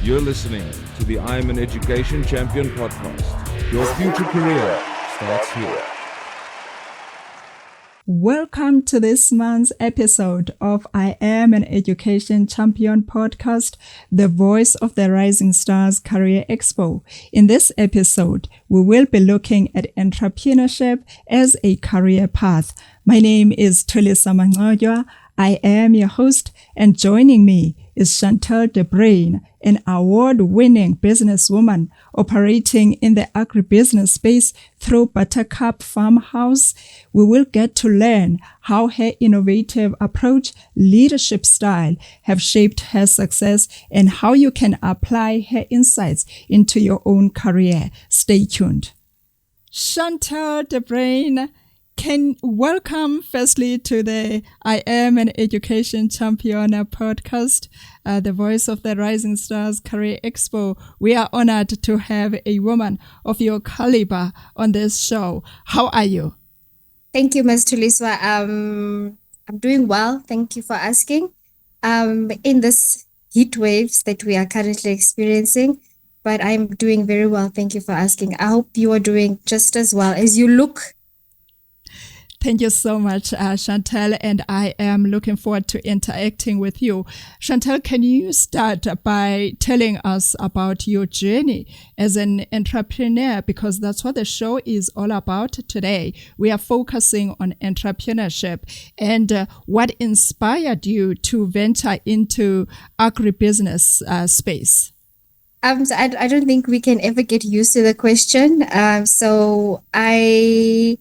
You're listening to the I'm an Education Champion podcast. Your future career starts here. Welcome to this month's episode of I Am an Education Champion podcast, the voice of the Rising Stars Career Expo. In this episode, we will be looking at entrepreneurship as a career path. My name is Tulisa Mangojwa. I am your host, and joining me is Chantelle de Bruyn, an award-winning businesswoman operating in the agribusiness space through Buttercup Farmhouse. We will get to learn how her innovative approach, leadership style have shaped her success and how you can apply her insights into your own career. Stay tuned. Chantelle de Bruyn, welcome firstly to the I Am an Education Champion podcast, the voice of the Rising Stars Career Expo. We are honored to have a woman of your caliber on this show. How are you? Thank you, Ms. Tuliswa. I'm doing well. Thank you for asking. In this heat waves that we are currently experiencing, but I'm doing very well. Thank you for asking. I hope you are doing just as well as you look. Thank you so much, Chantelle, and I am looking forward to interacting with you. Chantelle, can you start by telling us about your journey as an entrepreneur? Because that's what the show is all about today. We are focusing on entrepreneurship and what inspired you to venture into agribusiness space. So I don't think we can ever get used to the question. So I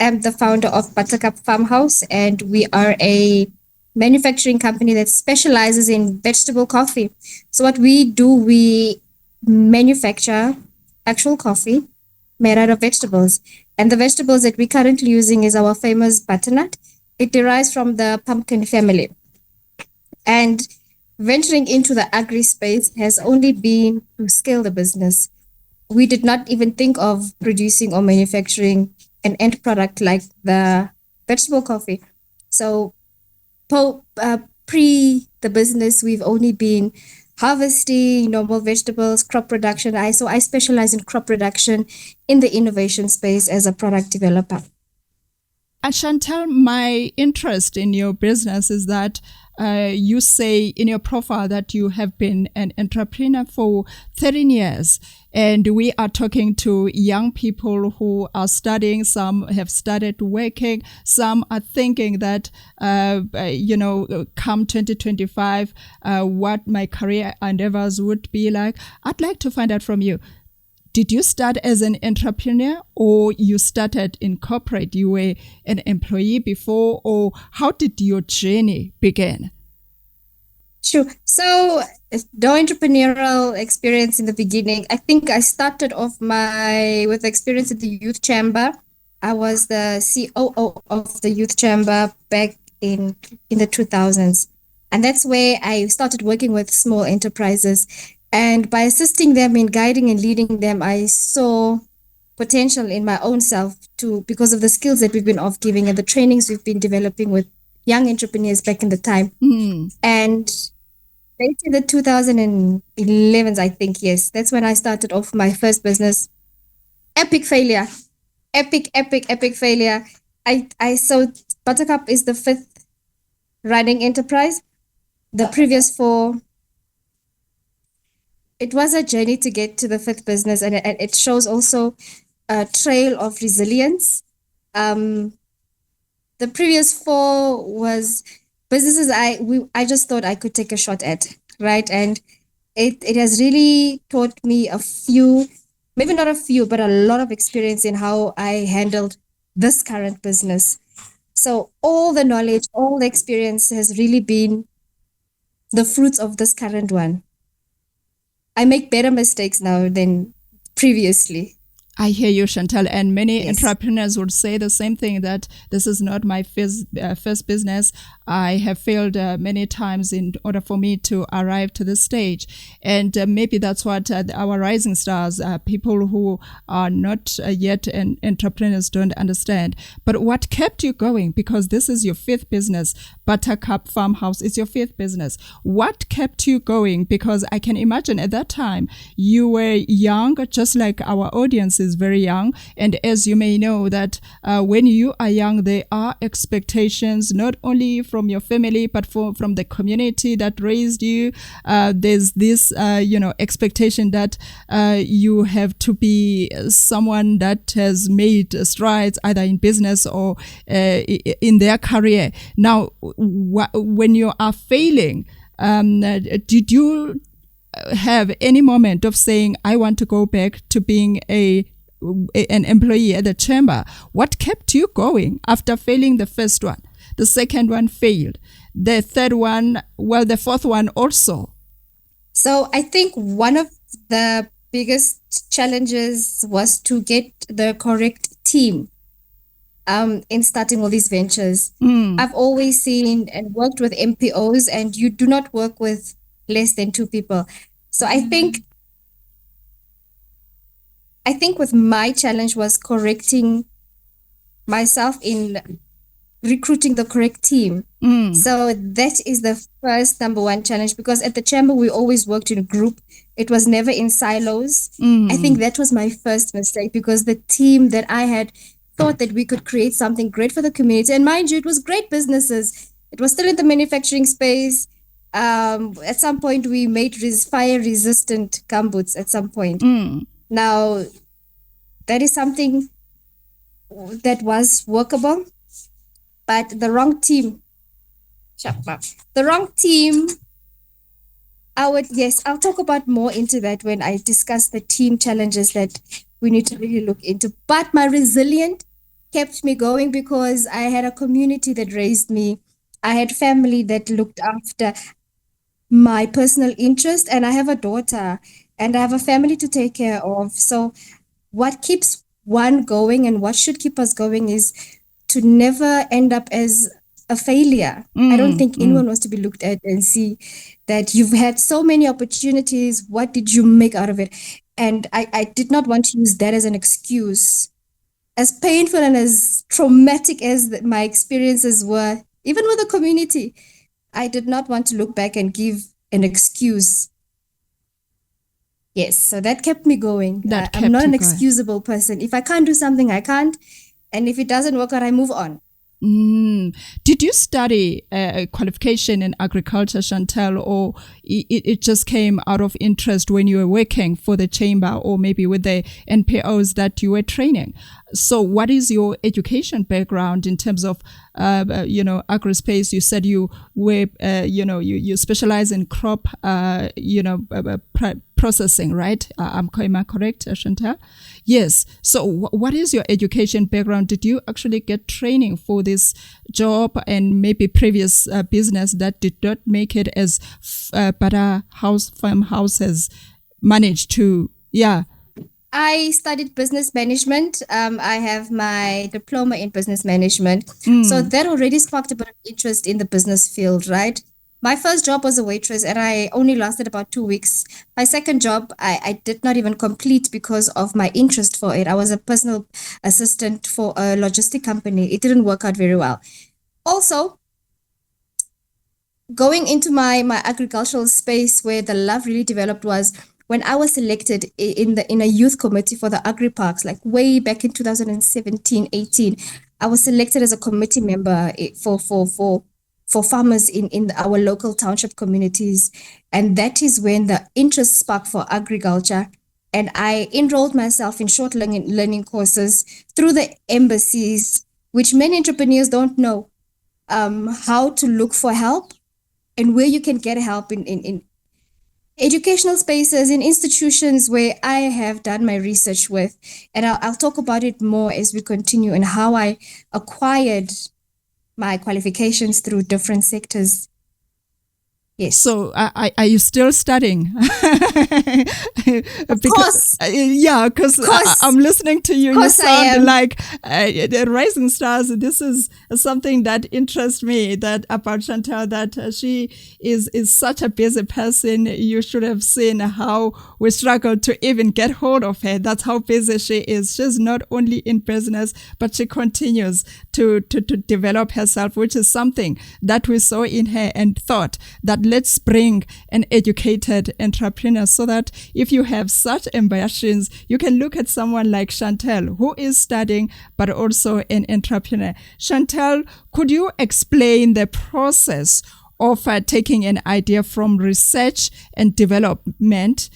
am the founder of Buttercup Farmhouse, and we are a manufacturing company that specializes in vegetable coffee. So what we do, we manufacture actual coffee made out of vegetables. And the vegetables that we're currently using is our famous butternut. It derives from the pumpkin family. And venturing into the agri space has only been to scale the business. We did not even think of producing or manufacturing an end product like the vegetable coffee. So pre the business, we've only been harvesting normal vegetables, crop production. So I specialize in crop production in the innovation space as a product developer. And Chantelle, my interest in your business is that you say in your profile that you have been an entrepreneur for 13 years. And we are talking to young people who are studying. Some have started working. Some are thinking that, come 2025, what my career endeavors would be like. I'd like to find out from you. Did you start as an entrepreneur, or you started in corporate? You were an employee before, or how did your journey begin? Sure. So no entrepreneurial experience in the beginning. I think I started off with experience at the youth chamber. I was the COO of the youth chamber back in the 2000s. And that's where I started working with small enterprises. And by assisting them in guiding and leading them, I saw potential in my own self because of the skills that we've been giving and the trainings we've been developing with young entrepreneurs back in the time. And late in the 2011s, I think, yes, that's when I started off my first business. Epic failure. Epic failure. So Buttercup is the 5th running enterprise. The previous 4, it was a journey to get to the 5th business, and it shows also a trail of resilience. The previous 4 was businesses I just thought I could take a shot at, right? And it has really taught me a few, maybe not a few, but a lot of experience in how I handled this current business. So all the knowledge, all the experience has really been the fruits of this current one. I make better mistakes now than previously. I hear you, Chantelle, and many entrepreneurs would say the same thing, that this is not my first business. I have failed many times in order for me to arrive to this stage. And maybe that's what our rising stars, people who are not yet entrepreneurs, don't understand. But what kept you going? Because this is your fifth business. Buttercup Farmhouse is your fifth business. What kept you going? Because I can imagine at that time you were young, just like our audience is very young. And as you may know that when you are young, there are expectations not only from your family, but from the community that raised you. There's this, expectation that you have to be someone that has made strides either in business or in their career. Now, when you are failing, did you have any moment of saying, I want to go back to being an employee at the chamber? What kept you going after failing the first one? The second one failed. The third one, the fourth one also. So I think one of the biggest challenges was to get the correct team in starting all these ventures. I've always seen and worked with MPOs, and you do not work with less than 2 people. So I think with my challenge was correcting myself in recruiting the correct team. So that is the first number one challenge, because at the chamber we always worked in a group. It was never in silos. I think that was my first mistake, because the team that I had thought that we could create something great for the community. And mind you, it was great businesses. It was still in the manufacturing space. At some point we made fire resistant gumboots at some point. Now that is something that was workable, but the wrong team. I'll talk about more into that when I discuss the team challenges that we need to really look into. But my resilience kept me going because I had a community that raised me. I had family that looked after my personal interest, and I have a daughter and I have a family to take care of. So what keeps one going and what should keep us going is to never end up as a failure. I don't think anyone wants to be looked at and see that you've had so many opportunities. What did you make out of it? And I did not want to use that as an excuse. As painful and as traumatic as my experiences were, even with the community, I did not want to look back and give an excuse. Yes, so that kept me going. I'm not an excusable person. If I can't do something, I can't. And if it doesn't work out, I move on. Did you study a qualification in agriculture, Chantelle, or it just came out of interest when you were working for the chamber or maybe with the NPOs that you were training? So what is your education background in terms of, agri-space? You said you were, you specialize in crop, processing, right? Am I correct, Chantelle? Yes. So what is your education background? Did you actually get training for this job and maybe previous business that did not make it as Buttercup Farmhouse has managed to? Yeah. I studied business management. I have my diploma in business management. So that already sparked a bit of interest in the business field, right? My first job was a waitress and I only lasted about 2 weeks. My second job, I did not even complete because of my interest for it. I was a personal assistant for a logistic company. It didn't work out very well. Also, going into my agricultural space where the love really developed was when I was selected in a youth committee for the agri parks, like way back in 2017-18. I was selected as a committee member for farmers in our local township communities. And that is when the interest sparked for agriculture. And I enrolled myself in short learning courses through the embassies, which many entrepreneurs don't know, how to look for help and where you can get help in educational spaces, in institutions where I have done my research with. And I'll talk about it more as we continue and how I acquired my qualifications through different sectors. Yes. So are you still studying? Of course. Yeah, because I'm listening to you. You sound like the Rising Stars. This is something that interests me that about Chantelle, that she is such a busy person. You should have seen how we struggled to even get hold of her. That's how busy she is. She's not only in business, but she continues to develop herself, which is something that we saw in her and thought that let's bring an educated entrepreneur, so that if you have such ambitions, you can look at someone like Chantelle, who is studying, but also an entrepreneur. Chantelle, could you explain the process of taking an idea from research and development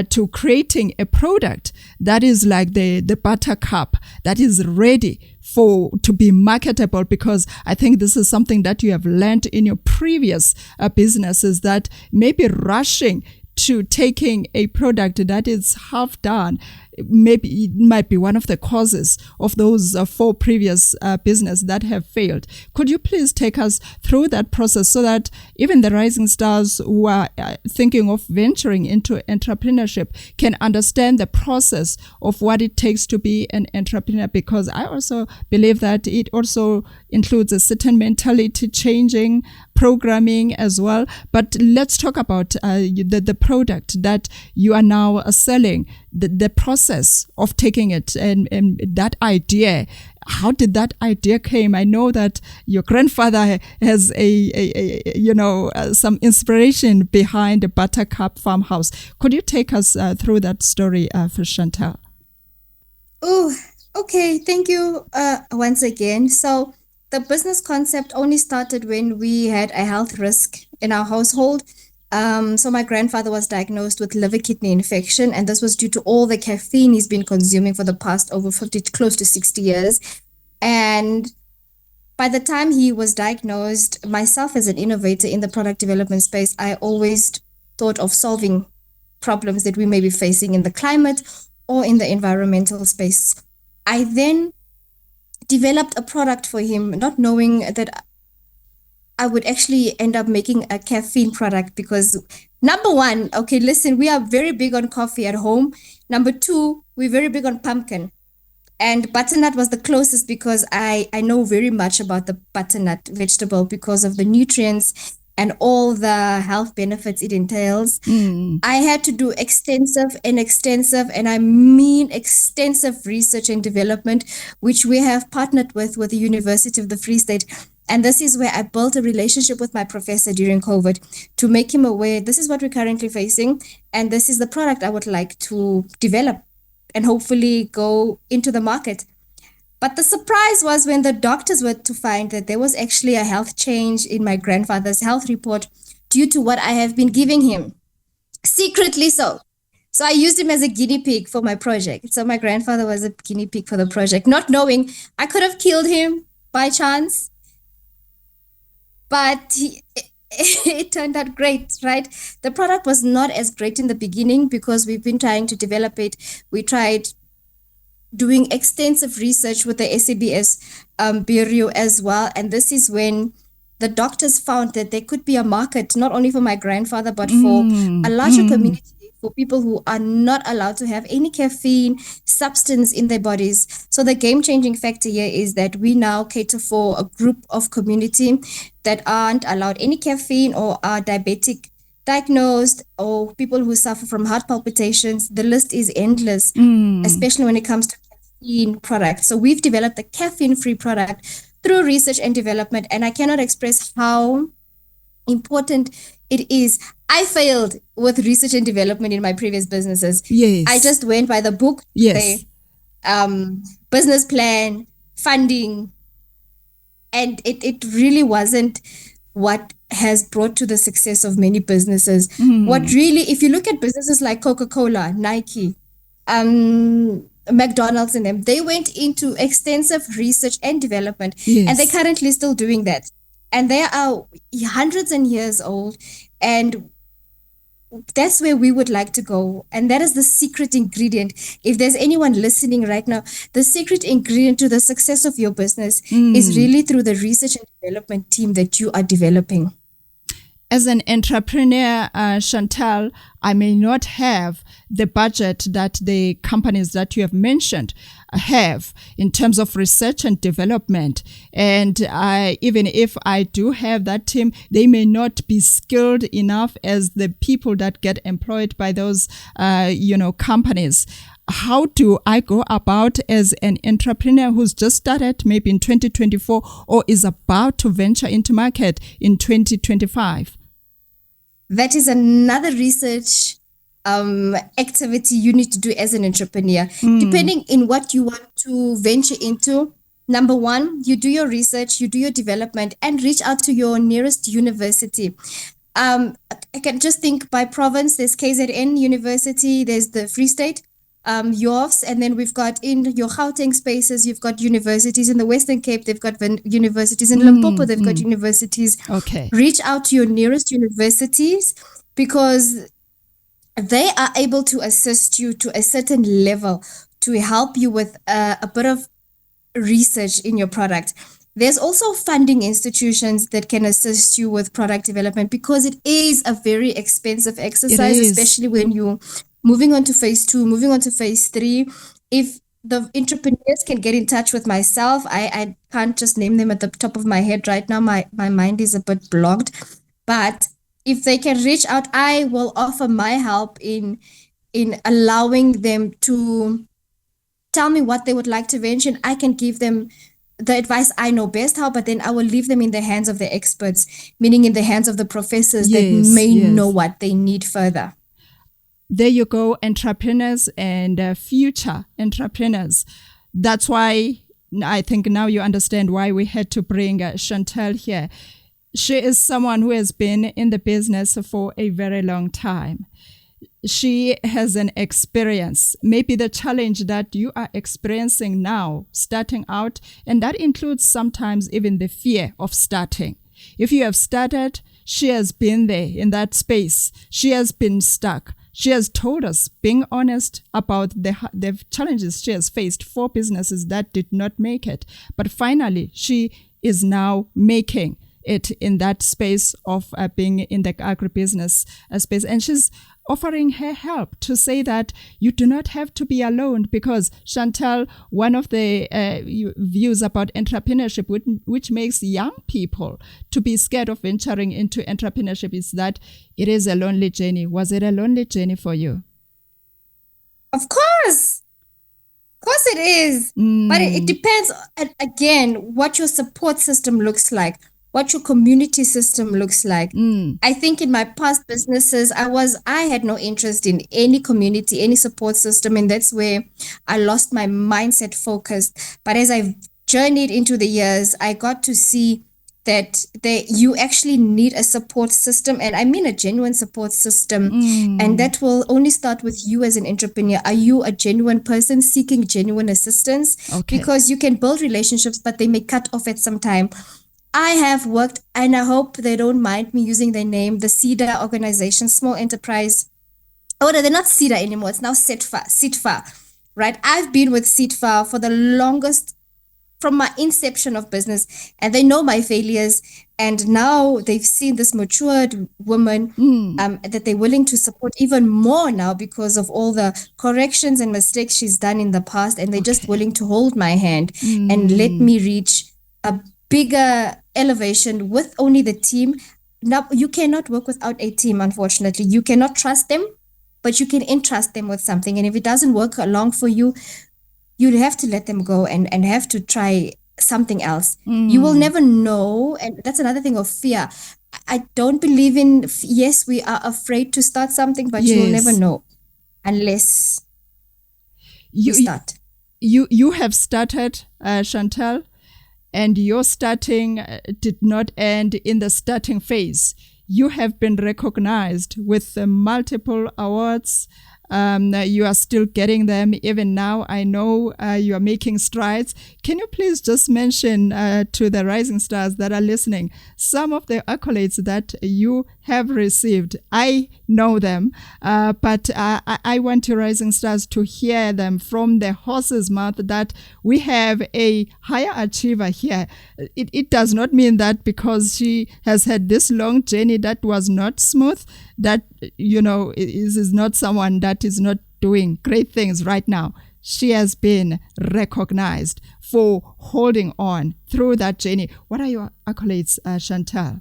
to creating a product that is like the Buttercup, that is ready to be marketable? Because I think this is something that you have learned in your previous businesses, that maybe rushing to taking a product that is half done, maybe it might be one of the causes of those 4 previous business that have failed. Could you please take us through that process so that even the rising stars who are thinking of venturing into entrepreneurship can understand the process of what it takes to be an entrepreneur? Because I also believe that it also includes a certain mentality changing, programming as well. But let's talk about the product that you are now selling, the process of taking it and that idea. How did that idea came? I know that your grandfather has some inspiration behind the Buttercup Farmhouse. Could you take us through that story for Chantelle? Oh, okay. Thank you once again. So the business concept only started when we had a health risk in our household. So my grandfather was diagnosed with liver kidney infection, and this was due to all the caffeine he's been consuming for the past over 50, close to 60 years. And by the time he was diagnosed, myself as an innovator in the product development space, I always thought of solving problems that we may be facing in the climate or in the environmental space. I then developed a product for him, not knowing that I would actually end up making a caffeine product, because number one, okay, listen, we are very big on coffee at home. Number two, we're very big on pumpkin. And butternut was the closest, because I know very much about the butternut vegetable because of the nutrients and all the health benefits it entails. I had to do extensive, and I mean extensive research and development, which we have partnered with the University of the Free State. And this is where I built a relationship with my professor during COVID to make him aware, this is what we're currently facing, and this is the product I would like to develop and hopefully go into the market. But the surprise was when the doctors were to find that there was actually a health change in my grandfather's health report due to what I have been giving him, secretly so. So I used him as a guinea pig for my project. So my grandfather was a guinea pig for the project, not knowing I could have killed him by chance. But it turned out great, right? The product was not as great in the beginning because we've been trying to develop it. We tried doing extensive research with the SABS Bureau as well. And this is when the doctors found that there could be a market, not only for my grandfather, but for a larger community, for people who are not allowed to have any caffeine substance in their bodies. So the game-changing factor here is that we now cater for a group of community that aren't allowed any caffeine or are diabetic diagnosed, or people who suffer from heart palpitations. The list is endless, especially when it comes to caffeine products. So we've developed a caffeine-free product through research and development, and I cannot express how important it is. I failed with research and development in my previous businesses. Yes. I just went by the book, yes, business plan, funding, and it really wasn't what has brought to the success of many businesses. What really, if you look at businesses like Coca-Cola, Nike, McDonald's and them, they went into extensive research and development, and they're currently still doing that. And they are hundreds and years old, and that's where we would like to go. And that is the secret ingredient. If there's anyone listening right now, the secret ingredient to the success of your business is really through the research and development team that you are developing. As an entrepreneur, Chantelle, I may not have the budget that the companies that you have mentioned have in terms of research and development. And even if I do have that team, they may not be skilled enough as the people that get employed by those, companies. How do I go about as an entrepreneur who's just started maybe in 2024 or is about to venture into market in 2025? That is another research activity you need to do as an entrepreneur. Depending in what you want to venture into, number one, you do your research, you do your development, and reach out to your nearest university. I can just think by province, there's KZN University, there's the Free State, yours, and then we've got in your Gauteng spaces, you've got universities in the Western Cape, they've got universities in Limpopo, they've got universities. Okay. Reach out to your nearest universities because they are able to assist you to a certain level to help you with a bit of research in your product. There's also funding institutions that can assist you with product development because it is a very expensive exercise, especially when you're moving on to phase 2, moving on to phase 3. If the entrepreneurs can get in touch with myself, I can't just name them at the top of my head right now. My mind is a bit blocked. But if they can reach out, I will offer my help in allowing them to tell me what they would like to venture. And I can give them the advice I know best how, but then I will leave them in the hands of the experts, meaning in the hands of the professors that may know what they need further. There you go, entrepreneurs and future entrepreneurs. That's why I think now you understand why we had to bring Chantelle here. She is someone who has been in the business for a very long time. She has an experience, maybe the challenge that you are experiencing now, starting out, and that includes sometimes even the fear of starting. If you have started, she has been there in that space. She has been stuck. She has told us, being honest about the challenges she has faced for businesses that did not make it. But finally, she is now making it in that space of being in the agribusiness space. And she's offering her help to say that you do not have to be alone, because Chantelle, one of the views about entrepreneurship, which makes young people to be scared of venturing into entrepreneurship, is that it is a lonely journey. Was it a lonely journey for you? Of course it is. But it depends, again, what your support system looks like, what your community system looks like. I think in my past businesses, I had no interest in any community, any support system, and that's where I lost my mindset focus. But as I've journeyed into the years, I got to see that you actually need a support system, and I mean a genuine support system, and that will only start with you as an entrepreneur. Are you a genuine person seeking genuine assistance? Okay. Because you can build relationships, but they may cut off at some time. I have worked, and I hope they don't mind me using their name, the CEDA organization, Small Enterprise. Oh, no, they're not CEDA anymore. It's now SITFA, right? I've been with SITFA for the longest, from my inception of business, and they know my failures. And now they've seen this matured woman that they're willing to support even more now because of all the corrections and mistakes she's done in the past. And they're just willing to hold my hand and let me reach a bigger elevation with only the team. Now, you cannot work without a team, unfortunately. You cannot trust them, but you can entrust them with something. And if it doesn't work along for you, you'd have to let them go and have to try something else. You will never know. And that's another thing of fear. I don't believe in, yes, we are afraid to start something, but you will never know unless you start. You have started, Chantelle, and your starting did not end in the starting phase. You have been recognized with multiple awards. You are still getting them even now. I know you are making strides. Can you please just mention to the rising stars that are listening some of the accolades that you have received. I know them, but I want to Rising Stars to hear them from the horse's mouth that we have a higher achiever here. It does not mean that because she has had this long journey that was not smooth, that, is not someone that is not doing great things right now. She has been recognized for holding on through that journey. What are your accolades, Chantelle?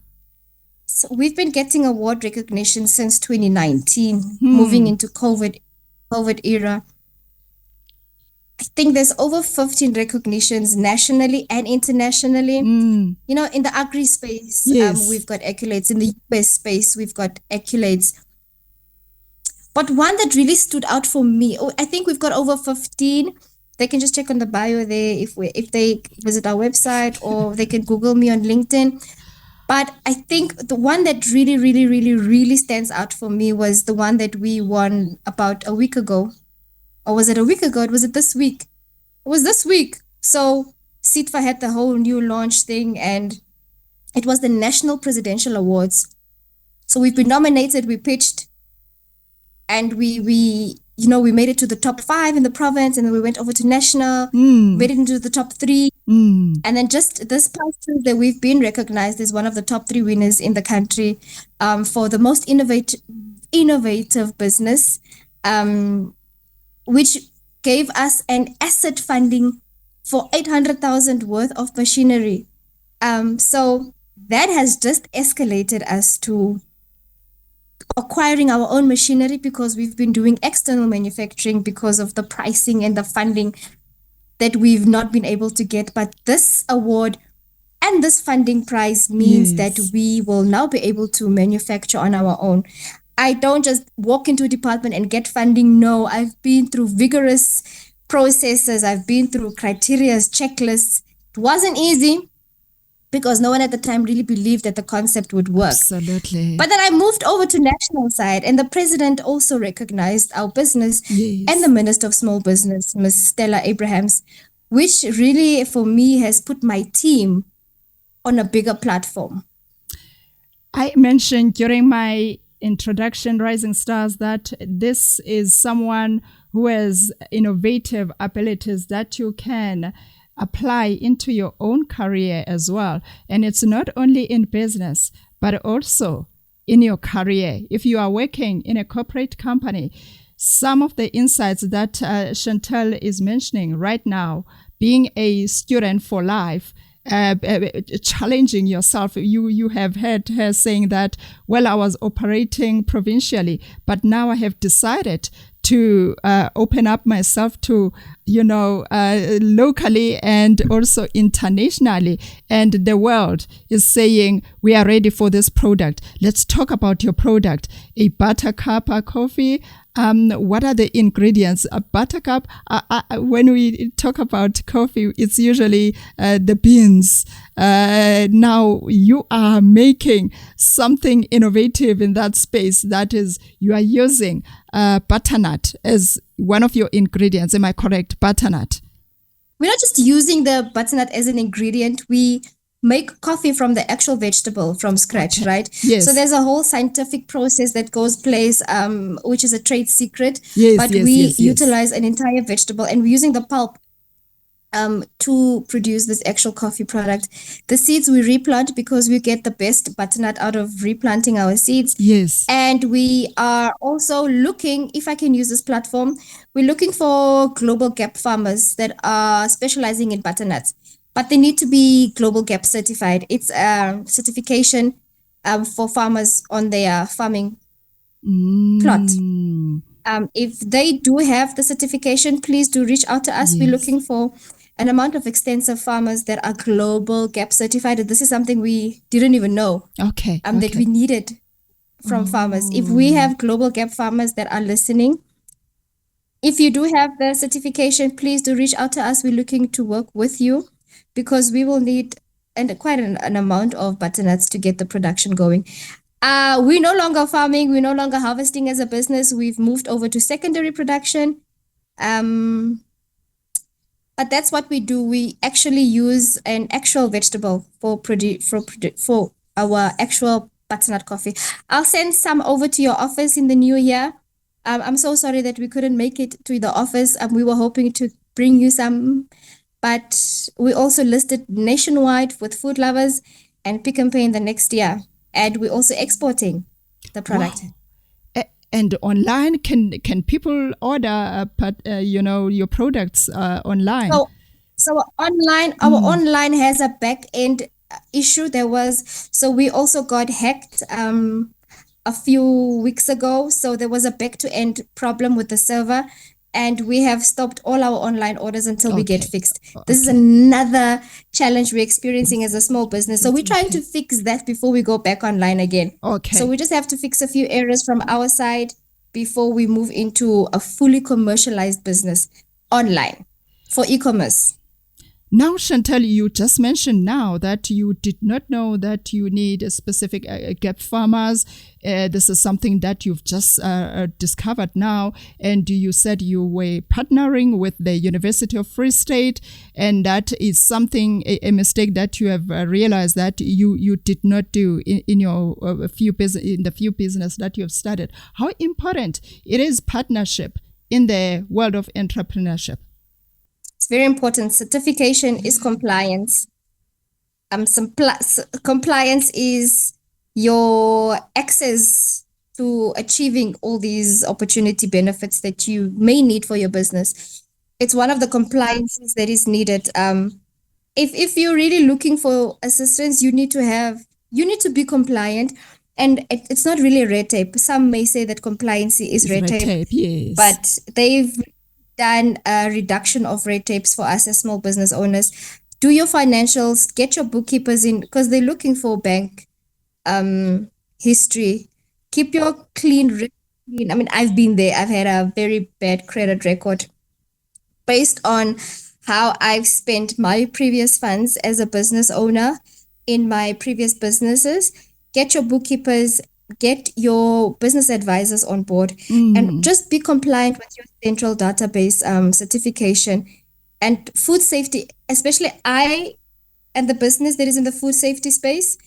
So we've been getting award recognition since 2019, moving into COVID era. I think there's over 15 recognitions nationally and internationally. In the agri space, Yes. we've got accolades. In the US space, we've got accolades. But one that really stood out for me, I think we've got over 15. They can just check on the bio there if they visit our website, or they can Google me on LinkedIn. But I think the one that really, really, really, really stands out for me was the one that we won about a week ago. Or was it a week ago? Was it this week? It was this week. So SITFA had the whole new launch thing, and it was the National Presidential Awards. So we've been nominated, we pitched, and we made it to the top 5 in the province, and then we went over to national, made it into the top 3. And then just this past Tuesday, we've been recognized as one of the top 3 winners in the country for the most innovative business, which gave us an asset funding for 800,000 worth of machinery. So that has just escalated us to acquiring our own machinery, because we've been doing external manufacturing because of the pricing and the funding that we've not been able to get. But this award and this funding prize means that we will now be able to manufacture on our own. I don't just walk into a department and get funding. No, I've been through vigorous processes. I've been through criteria, checklists. It wasn't easy, because no one at the time really believed that the concept would work. Absolutely. But then I moved over to national side, and the president also recognized our business, and the Minister of Small Business, Ms. Stella Abrahams, which really, for me, has put my team on a bigger platform. I mentioned during my introduction, Rising Stars, that this is someone who has innovative abilities that you can apply into your own career as well. And it's not only in business, but also in your career. If you are working in a corporate company, some of the insights that Chantelle is mentioning right now, being a student for life, challenging yourself. You have heard her saying that, well, I was operating provincially, but now I have decided to open up myself to, locally and also internationally. And the world is saying, we are ready for this product. Let's talk about your product. A Buttercup coffee. What are the ingredients? A Buttercup, when we talk about coffee, it's usually the beans. Now you are making something innovative in that space. That is, you are using butternut as one of your ingredients. Am I correct? Butternut. We're not just using the butternut as an ingredient. We make coffee from the actual vegetable from scratch, right? Yes. So there's a whole scientific process that goes place, which is a trade secret. Yes, but yes, we yes, yes. utilize an entire vegetable, and we're using the pulp to produce this actual coffee product. The seeds we replant because we get the best butternut out of replanting our seeds. Yes. And we are also looking, if I can use this platform, we're looking for global gap farmers that are specializing in butternuts, but they need to be global gap certified. It's a certification for farmers on their farming plot. If they do have the certification, please do reach out to us. Yes. We're looking for an amount of extensive farmers that are global gap certified. This is something we didn't even know that we needed from farmers. If we have global gap farmers that are listening, if you do have the certification, please do reach out to us. We're looking to work with you, because we will need quite an amount of butternuts to get the production going. We're no longer farming. We're no longer harvesting as a business. We've moved over to secondary production. But that's what we do. We actually use an actual vegetable for our actual butternut coffee. I'll send some over to your office in the new year. I'm so sorry that we couldn't make it to the office. We were hoping to bring you some, but we also listed nationwide with food lovers and Pick and Pay in the next year. And we're also exporting the product. Wow. And online, can people order, your products online? So our online has a back end issue. So we also got hacked a few weeks ago. So there was a back to end problem with the server, and we have stopped all our online orders until we get fixed. This is another challenge we're experiencing as a small business. So we're trying to fix that before we go back online again. Okay. So we just have to fix a few areas from our side before we move into a fully commercialized business online for e-commerce. Now, Chantelle, you just mentioned now that you did not know that you need a specific gap farmers. This is something that you've just discovered now. And you said you were partnering with the University of Free State. And that is something, a mistake that you have realized that you did not do in the few business that you have started. How important it is partnership in the world of entrepreneurship? It's very important. Certification is compliance. Compliance is your access to achieving all these opportunity benefits that you may need for your business. It's one of the compliances that is needed. If you're really looking for assistance, you need to be compliant. And it's not really red tape. Some may say that compliance is red tape. Yes. But they've done a reduction of red tapes for us as small business owners. Do your financials, get your bookkeepers in, because they're looking for bank history. Keep your clean. I mean, I've been there. I've had a very bad credit record based on how I've spent my previous funds as a business owner in my previous businesses. Get your bookkeepers, get your business advisors on board, and just be compliant with your central database certification and food safety. Especially I and the business that is in the food safety space,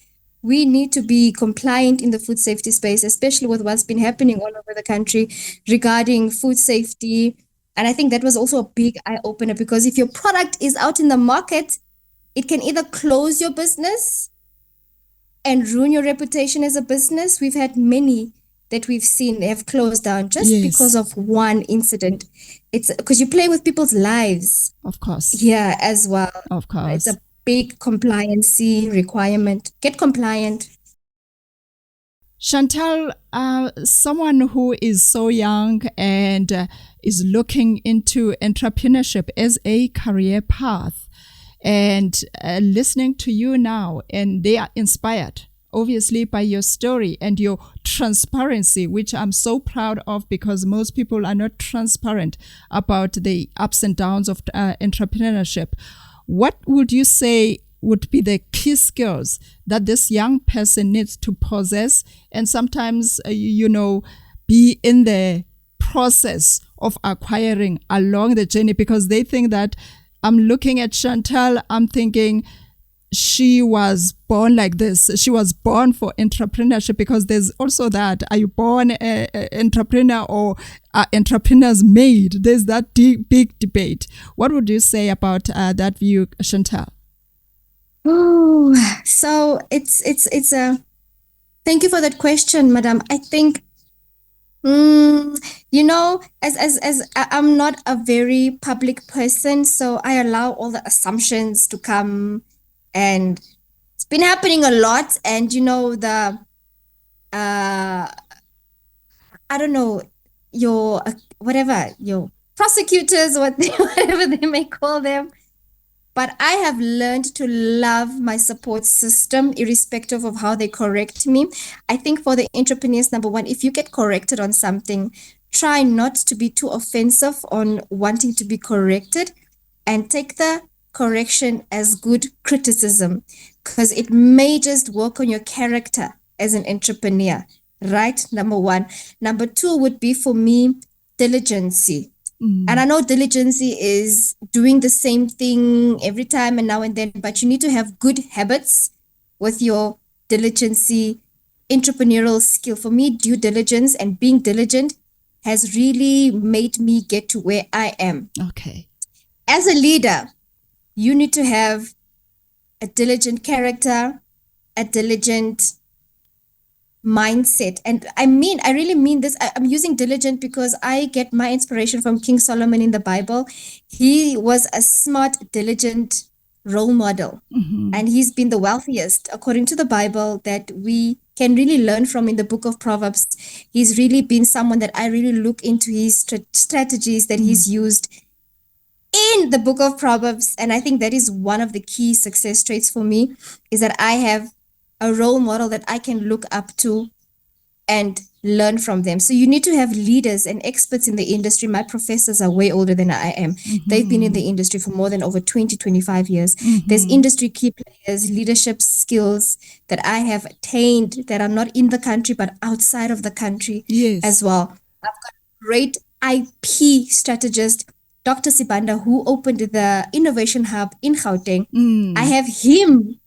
we need to be compliant in the food safety space, especially with what's been happening all over the country regarding food safety. And I think that was also a big eye-opener, because if your product is out in the market, it can either close your business and ruin your reputation as a business. We've had many that we've seen have closed down just because of one incident. It's because you play with people's lives. Of course. Yeah, as well. Of course. It's a big compliancy requirement. Get compliant. Chantelle, someone who is so young and is looking into entrepreneurship as a career path, and listening to you now, and they are inspired, obviously, by your story and your transparency, which I'm so proud of, because most people are not transparent about the ups and downs of entrepreneurship. What would you say would be the key skills that this young person needs to possess, and sometimes, be in the process of acquiring along the journey? Because they think that, I'm looking at Chantelle, I'm thinking she was born like this. She was born for entrepreneurship, because there's also that. Are you born an entrepreneur, or are entrepreneurs made? There's that big debate. What would you say about that view, Chantelle? Oh, so it's a, thank you for that question, madam. I think, as I'm not a very public person, so I allow all the assumptions to come, and it's been happening a lot. And I don't know, your prosecutors, whatever they may call them. But I have learned to love my support system, irrespective of how they correct me. I think for the entrepreneurs, number one, if you get corrected on something, try not to be too offensive on wanting to be corrected, and take the correction as good criticism, because it may just work on your character as an entrepreneur, right? Number one. Number two would be, for me, diligency. And I know diligency is doing the same thing every time and now and then, but you need to have good habits with your diligency entrepreneurial skill. For me, due diligence and being diligent has really made me get to where I am. Okay. As a leader, you need to have a diligent character, a diligent mindset. And I really mean this. I'm using diligent because I get my inspiration from King Solomon in the Bible. He was a smart, diligent role model. And he's been the wealthiest, according to the Bible, that we can really learn from in the book of Proverbs. He's really been someone that I really look into his strategies that he's used in the book of Proverbs. And I think that is one of the key success traits for me, is that I have a role model that I can look up to and learn from them. So you need to have leaders and experts in the industry. My professors are way older than I am. They've been in the industry for more than over 20, 25 years. There's industry key players, leadership skills that I have attained that are not in the country, but outside of the country as well. I've got a great IP strategist, Dr. Sibanda, who opened the Innovation Hub in Gauteng. I have him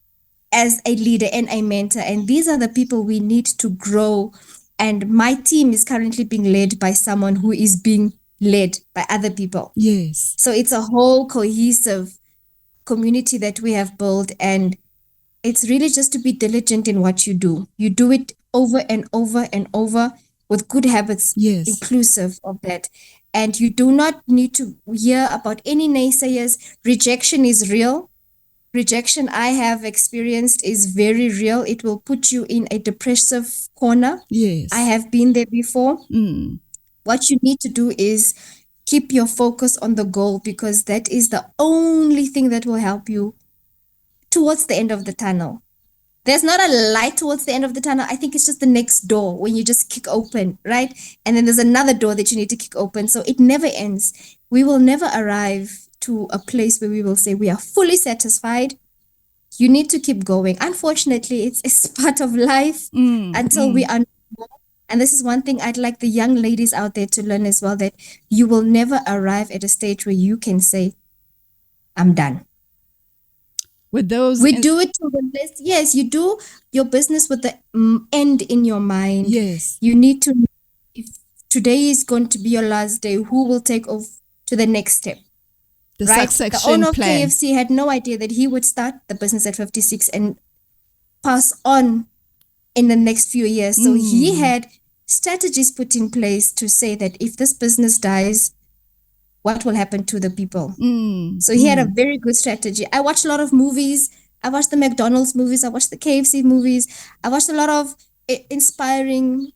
as a leader and a mentor. And these are the people we need to grow. And my team is currently being led by someone who is being led by other people. Yes. So it's a whole cohesive community that we have built. And it's really just to be diligent in what you do. You do it over and over and over with good habits, inclusive of that. And you do not need to hear about any naysayers. Rejection is real. Rejection I have experienced is very real. It will put you in a depressive corner. Yes. I have been there before. What you need to do is keep your focus on the goal, because that is the only thing that will help you towards the end of the tunnel. There's not a light towards the end of the tunnel. I think it's just the next door when you just kick open, right? And then there's another door that you need to kick open. So it never ends. We will never arrive to a place where we will say we are fully satisfied. You need to keep going. Unfortunately, it's part of life until we are more. And this is one thing I'd like the young ladies out there to learn as well, that you will never arrive at a stage where you can say, I'm done. With those, we do it to the list. Yes, you do your business with the end in your mind. Yes. You need to, if today is going to be your last day, who will take off to the next step? The right? succession The owner of plan. KFC had no idea that he would start the business at 56 and pass on in the next few years. So he had strategies put in place to say that if this business dies, what will happen to the people? So he had a very good strategy. I watched a lot of movies. I watched the McDonald's movies. I watched the KFC movies. I watched a lot of inspiring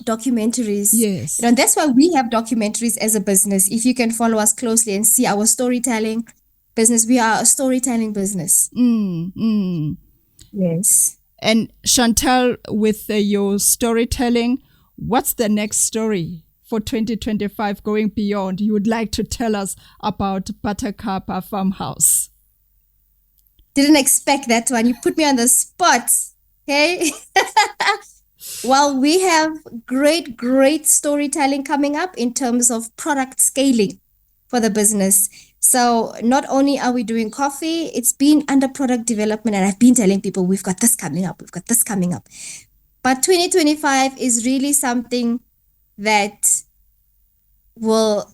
documentaries. Yes. And that's why we have documentaries as a business. If you can follow us closely and see our storytelling business, we are a storytelling business. Yes. And Chantelle, with your storytelling, what's the next story for 2025 going beyond you would like to tell us about Buttercup Farmhouse? Didn't expect that one. You put me on the spot. Okay. Well, we have great storytelling coming up in terms of product scaling for the business. So not only are we doing coffee, it's been under product development, and I've been telling people we've got this coming up. But 2025 is really something that will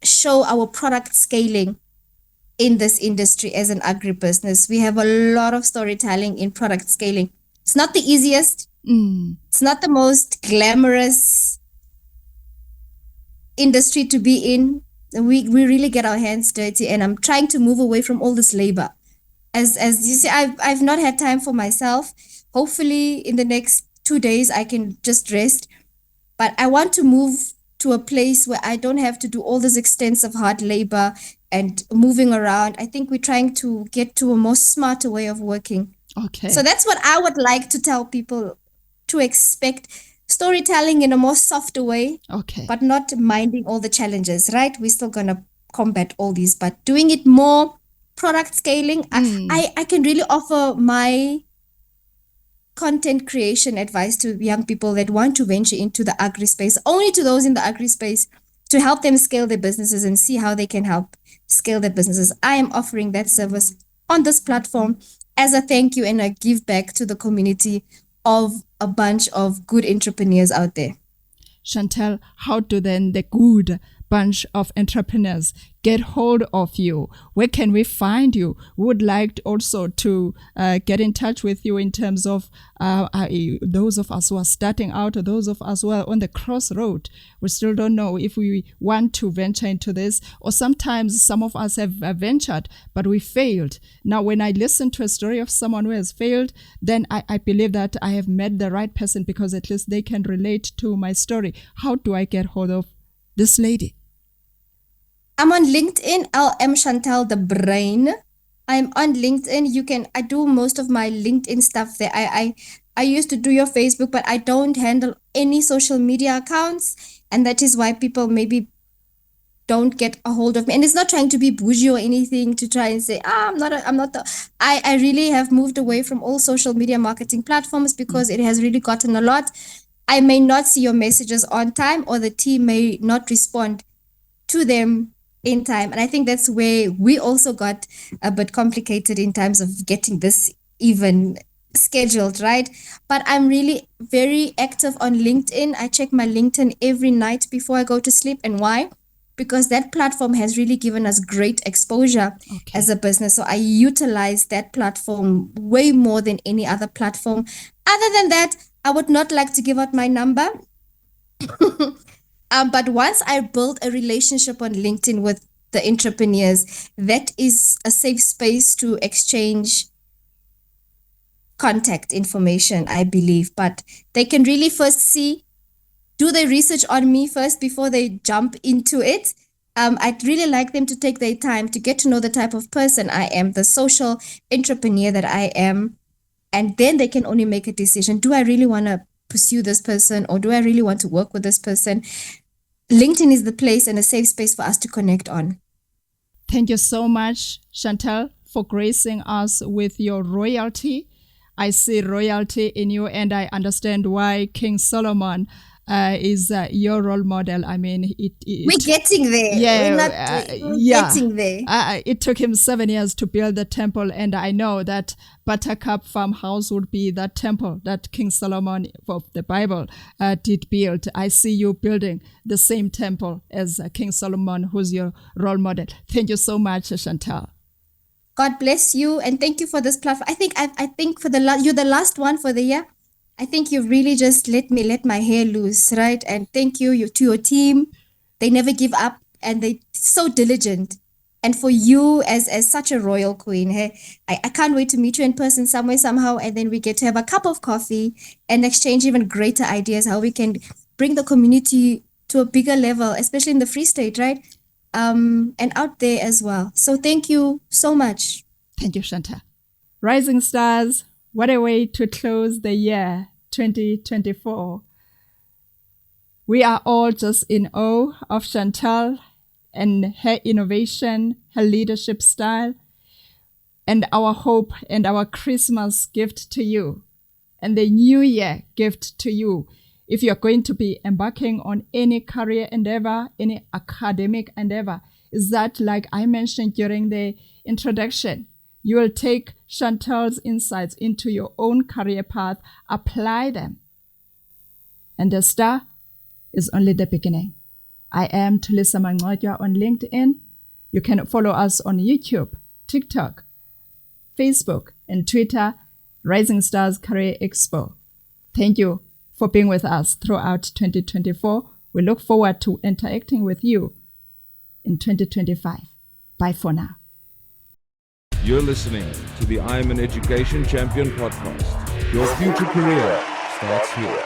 show our product scaling in this industry as an agribusiness. We have a lot of storytelling in product scaling. It's not the easiest. It's not the most glamorous industry to be in. We really get our hands dirty, and I'm trying to move away from all this labor. As you see, I've not had time for myself. Hopefully in the next 2 days I can just rest. But I want to move to a place where I don't have to do all this extensive hard labor and moving around. I think we're trying to get to a more smarter way of working. Okay. So that's what I would like to tell people to expect. Storytelling in a more softer way, Okay. but not minding all the challenges, right? We're still going to combat all these, but doing it more product scaling. I can really offer my content creation advice to young people that want to venture into the agri space, only to those in the agri space, to help them scale their businesses and see how they can help scale their businesses. I am offering that service on this platform as a thank you and a give back to the community. Only to those in the agri space, to help them scale their businesses and see how they can help scale their businesses. I am offering that service on this platform as a thank you and a give back to the community. As a thank you and a give back to the community of a bunch of good entrepreneurs out there. Chantelle, how do then the good bunch of entrepreneurs get hold of you? Where can we find you? We would like also to get in touch with you in terms of those of us who are starting out, or those of us who are on the crossroad. We still don't know if we want to venture into this, or sometimes some of us have ventured, but we failed. Now, when I listen to a story of someone who has failed, then I believe that I have met the right person, because at least they can relate to my story. How do I get hold of this lady? I'm on LinkedIn, LM Chantelle de Bruyn. I'm on LinkedIn. I do most of my LinkedIn stuff there. I used to do your Facebook, but I don't handle any social media accounts. And that is why people maybe don't get a hold of me. And it's not trying to be bougie or anything to try and say, I really have moved away from all social media marketing platforms, because it has really gotten a lot. I may not see your messages on time, or the team may not respond to them in time. And I think that's where we also got a bit complicated in terms of getting this even scheduled, right? But I'm really very active on LinkedIn. I check my LinkedIn every night before I go to sleep. And why? Because that platform has really given us great exposure as a business. So I utilize that platform way more than any other platform. Other than that, I would not like to give out my number. But once I build a relationship on LinkedIn with the entrepreneurs, that is a safe space to exchange contact information, I believe. But they can really first do their research on me first before they jump into it. I'd really like them to take their time to get to know the type of person I am, the social entrepreneur that I am. And then they can only make a decision. Do I really want to pursue this person, or do I really want to work with this person? LinkedIn is the place and a safe space for us to connect on. Thank you so much, Chantelle, for gracing us with your royalty. I see royalty in you, and I understand why King Solomon is your role model. I mean, we're getting there. Yeah, we're getting there. It took him 7 years to build the temple, and I know that Buttercup Farmhouse would be that temple that King Solomon of the Bible did build. I see you building the same temple as King Solomon, who's your role model. Thank you so much, Chantelle. God bless you, and thank you for this platform. I think for you're the last one for the year. I think you've really just let my hair loose, right? And thank you to your team. They never give up, and they're so diligent. And for you as such a royal queen, hey, I can't wait to meet you in person somewhere, somehow, and then we get to have a cup of coffee and exchange even greater ideas, how we can bring the community to a bigger level, especially in the Free State, right? And out there as well. So thank you so much. Thank you, Chantelle. Rising Stars, what a way to close the year 2024. We are all just in awe of Chantelle and her innovation, her leadership style, and our hope and our Christmas gift to you, and the New Year gift to you. If you're going to be embarking on any career endeavor, any academic endeavor, is that, like I mentioned during the introduction, you will take Chantelle's insights into your own career path, apply them. And the star is only the beginning. I am Tulisa Mangcwatya on LinkedIn. You can follow us on YouTube, TikTok, Facebook, and Twitter, Rising Stars Career Expo. Thank you for being with us throughout 2024. We look forward to interacting with you in 2025. Bye for now. You're listening to the I'm an Education Champion podcast. Your future career starts here.